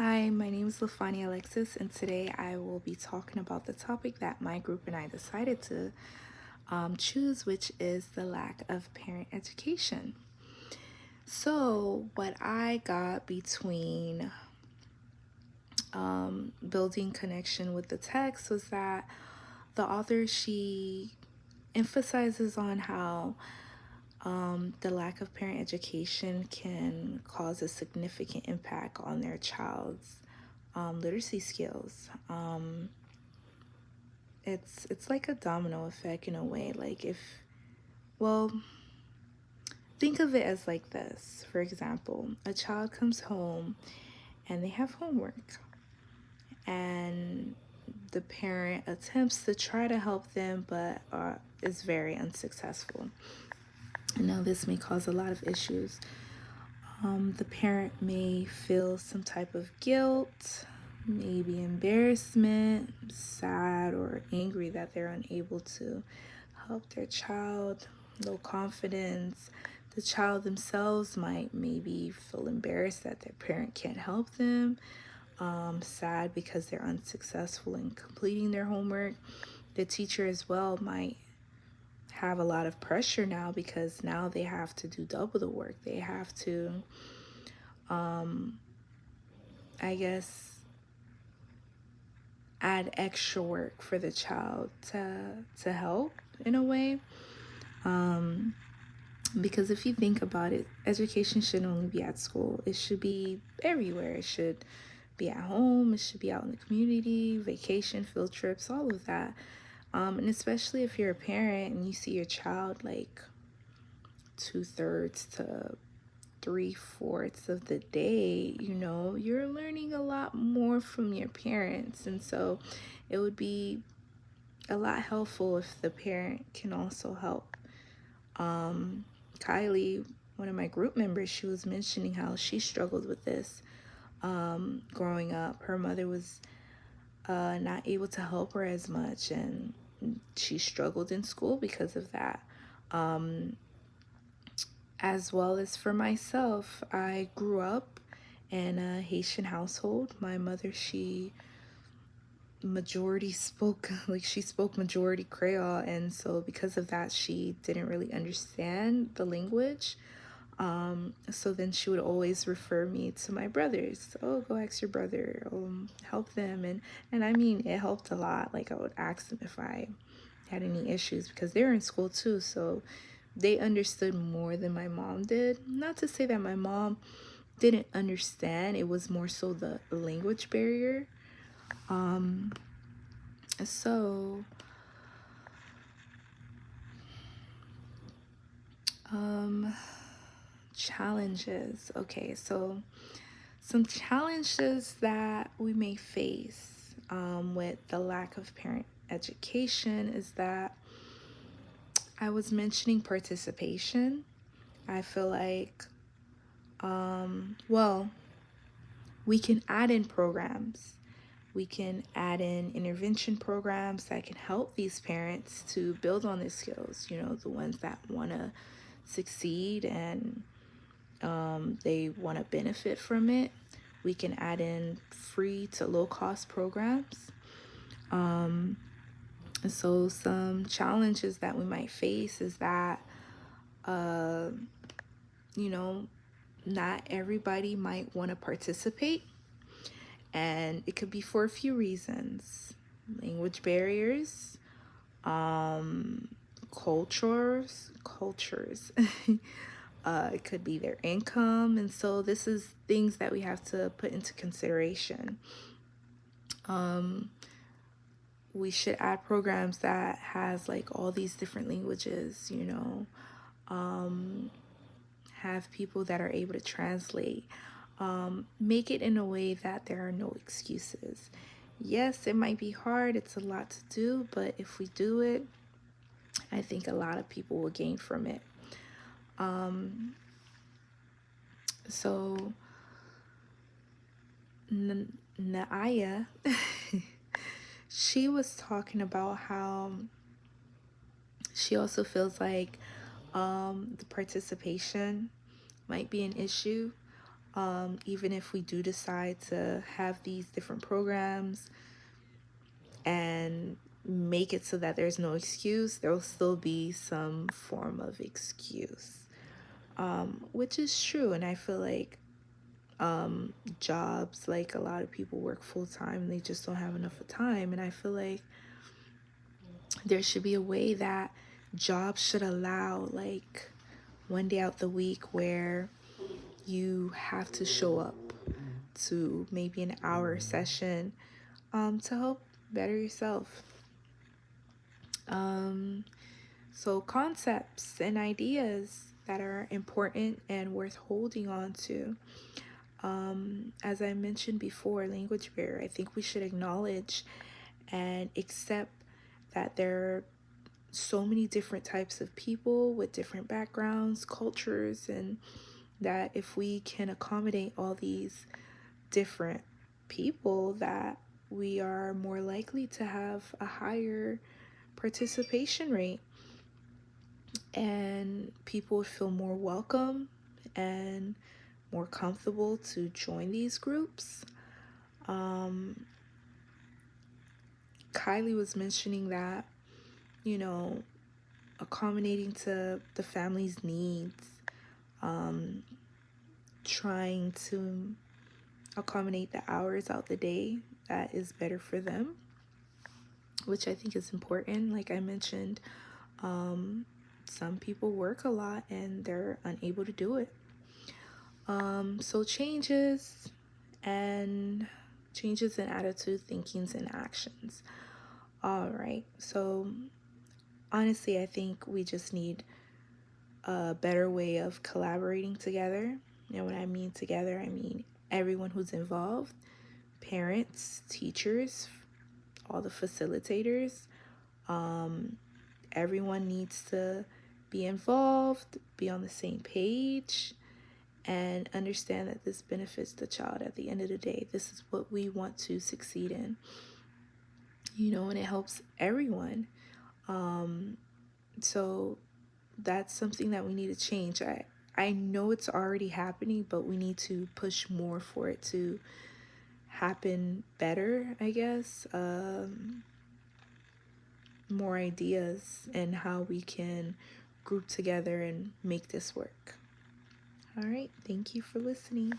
Hi, my name is Lafani Alexis, and today I will be talking about the topic that my group and I decided to choose, which is the lack of parent education. So, what I got between building connection with the text was that the author she emphasizes on how the lack of parent education can cause a significant impact on their child's literacy skills. It's like a domino effect in a way. Like if, well, think of it as like this. For example, a child comes home and they have homework, and the parent attempts to try to help them, but is very unsuccessful. And now this may cause a lot of issues. The parent may feel some type of guilt, maybe embarrassment, sad, or angry that they're unable to help their child, low confidence. The child themselves might maybe feel embarrassed that their parent can't help them, sad because they're unsuccessful in completing their homework. The teacher as well might have a lot of pressure now because now they have to do double the work. They have to, I guess, add extra work for the child to help in a way. Because if you think about it, education shouldn't only be at school. It should be everywhere. It should be at home. It should be out in the community, vacation, field trips, all of that. And especially if you're a parent and you see your child like 2/3 to 3/4 of the day, you're learning a lot more from your parents. And so it would be a lot helpful if the parent can also help. Kylie, one of my group members, she was mentioning how she struggled with this growing up. Her mother was not able to help her as much, and she struggled in school because of that. As well as for myself, I grew up in a Haitian household. My mother, she majority spoke like she spoke majority Creole, and so because of that she didn't really understand the language. So then she would always refer me to my brothers. Oh, go ask your brother, help them. And I mean, it helped a lot. Like I would ask them if I had any issues because they were in school too, so they understood more than my mom did. Not to say that my mom didn't understand, it was more so the language barrier. So, um, challenges. Okay, so some challenges that we may face with the lack of parent education is that I was mentioning participation. I feel like, well, we can add in programs. We can add in intervention programs that can help these parents to build on their skills, the ones that want to succeed and they want to benefit from it. We can add in free to low cost programs. So some challenges that we might face is that, uh, you know, not everybody might want to participate, and it could be for a few reasons: language barriers, um, cultures. It could be their income, and so this is things that we have to put into consideration. We should add programs that has like all these different languages, have people that are able to translate. Make it in a way that there are no excuses. Yes, it might be hard, it's a lot to do, but if we do it, I think a lot of people will gain from it. So Naaya, she was talking about how she also feels like the participation might be an issue. Even if we do decide to have these different programs and make it so that there's no excuse, there'll still be some form of excuse, which is true. And I feel like jobs, like a lot of people work full time, they just don't have enough time. And I feel like there should be a way that jobs should allow like one day out the week where you have to show up to maybe an hour session to help better yourself. So concepts and ideas that are important and worth holding on to. As I mentioned before, language barrier, I think we should acknowledge and accept that there are so many different types of people with different backgrounds, cultures, and that if we can accommodate all these different people, that we are more likely to have a higher participation rate and people feel more welcome and more comfortable to join these groups. Kylie was mentioning that, you know, accommodating to the family's needs, trying to accommodate the hours out the day that is better for them, which I think is important. Like I mentioned, some people work a lot and they're unable to do it. So changes in attitude, thinkings, and actions. All right. So honestly, I think we just need a better way of collaborating together. And when I mean together, I mean everyone who's involved, parents, teachers, all the facilitators. Everyone needs to be involved, be on the same page, and understand that this benefits the child at the end of the day. This is what we want to succeed in, and it helps everyone. So that's something that we need to change. I know it's already happening, but we need to push more for it to happen better, I guess. More ideas and how we can group together and make this work. All right, thank you for listening.